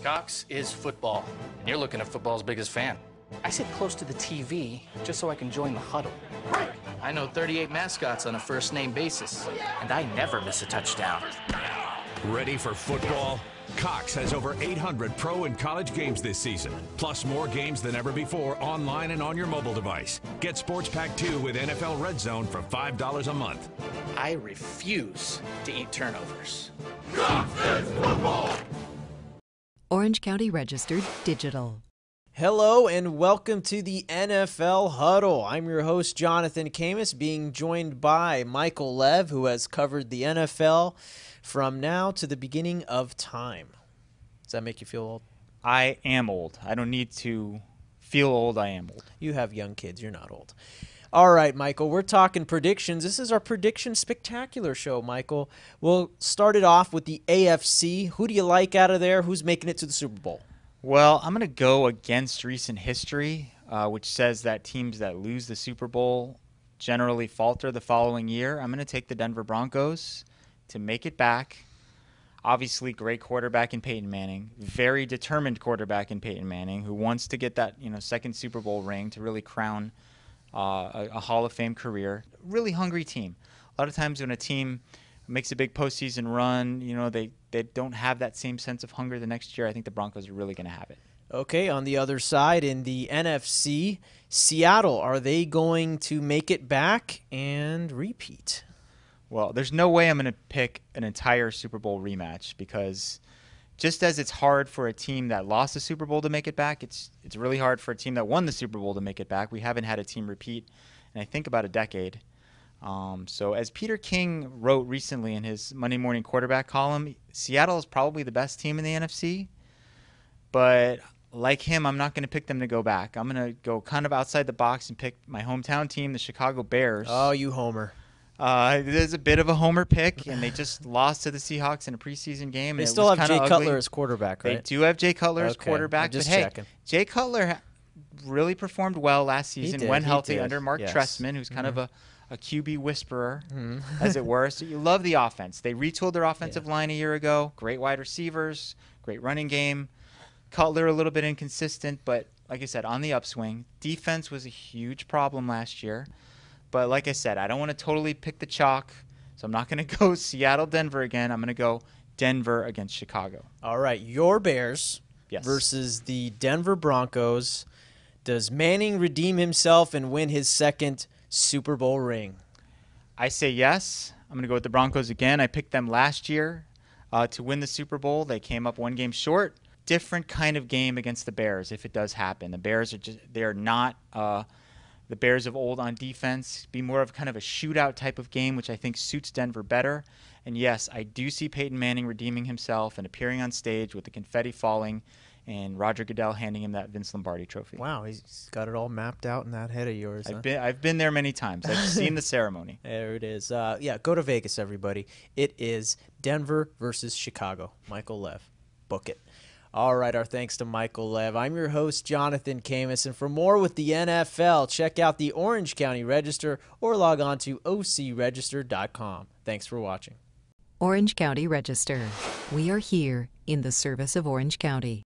Cox is football, and you're looking at football's biggest fan. I sit close to the TV just so I can join the huddle. I know 38 mascots on a first-name basis, and I never miss a touchdown. Ready for football? Cox has over 800 pro and college games this season, plus more games than ever before online and on your mobile device. Get Sports Pack 2 with NFL Red Zone for $5 a month. I refuse to eat turnovers. Cox is football! Orange County Registered Digital. Hello and welcome to the NFL Huddle. I'm your host, Jonathan Khamis, being joined by Michael Lev, who has covered the NFL from now to the beginning of time. Does that make you feel old? I am old. I don't need to feel old. I am old. You have young kids. You're not old. All right, Michael, we're talking predictions. This is our prediction spectacular show, Michael. We'll start it off with the AFC. Who do you like out of there? Who's making it to the Super Bowl? Well, I'm going to go against recent history, which says that teams that lose the Super Bowl generally falter the following year. I'm going to take the Denver Broncos to make it back. Obviously, great quarterback in Peyton Manning, very determined quarterback in Peyton Manning, who wants to get that second Super Bowl ring to really crown a Hall of Fame career. Really hungry team. A lot of times when a team makes a big postseason run, they don't have that same sense of hunger the next year. I think the Broncos are really going to have it. Okay, on the other side, in the NFC, Seattle, are they going to make it back and repeat? Well, there's no way I'm going to pick an entire Super Bowl rematch because just as it's hard for a team that lost the Super Bowl to make it back, it's really hard for a team that won the Super Bowl to make it back. We haven't had a team repeat in, I think, about a decade. So as Peter King wrote recently in his Monday Morning Quarterback column, Seattle is probably the best team in the NFC. But like him, I'm not going to pick them to go back. I'm going to go kind of outside the box and pick my hometown team, the Chicago Bears. Oh, you homer. There's a bit of a homer pick, and they just lost to the Seahawks in a preseason game. They still have Jay Cutler as quarterback, right? They do have Jay Cutler as quarterback. Just but hey, checking. Jay Cutler really performed well last season when healthy under Mark Trestman, who's kind of a QB whisperer, as it were. So you love the offense. They retooled their offensive line a year ago. Great wide receivers, great running game. Cutler a little bit inconsistent, but like I said, on the upswing. Defense was a huge problem last year. But like I said, I don't want to totally pick the chalk, so I'm not going to go Seattle-Denver again. I'm going to go Denver against Chicago. All right, your Bears versus the Denver Broncos. Does Manning redeem himself and win his second Super Bowl ring? I say yes. I'm going to go with the Broncos again. I picked them last year to win the Super Bowl. They came up one game short. Different kind of game against the Bears if it does happen. The Bears they're not the Bears of old on defense. Be more of kind of a shootout type of game, which I think suits Denver better. And yes, I do see Peyton Manning redeeming himself and appearing on stage with the confetti falling and Roger Goodell handing him that Vince Lombardi trophy. Wow, he's got it all mapped out in that head of yours. I've been there many times. I've seen the ceremony. There it is. Go to Vegas, everybody. It is Denver versus Chicago. Michael Lev. Book it. All right, our thanks to Michael Lev. I'm your host, Jonathan Khamis, and for more with the NFL, check out the Orange County Register or log on to ocregister.com. Thanks for watching. Orange County Register. We are here in the service of Orange County.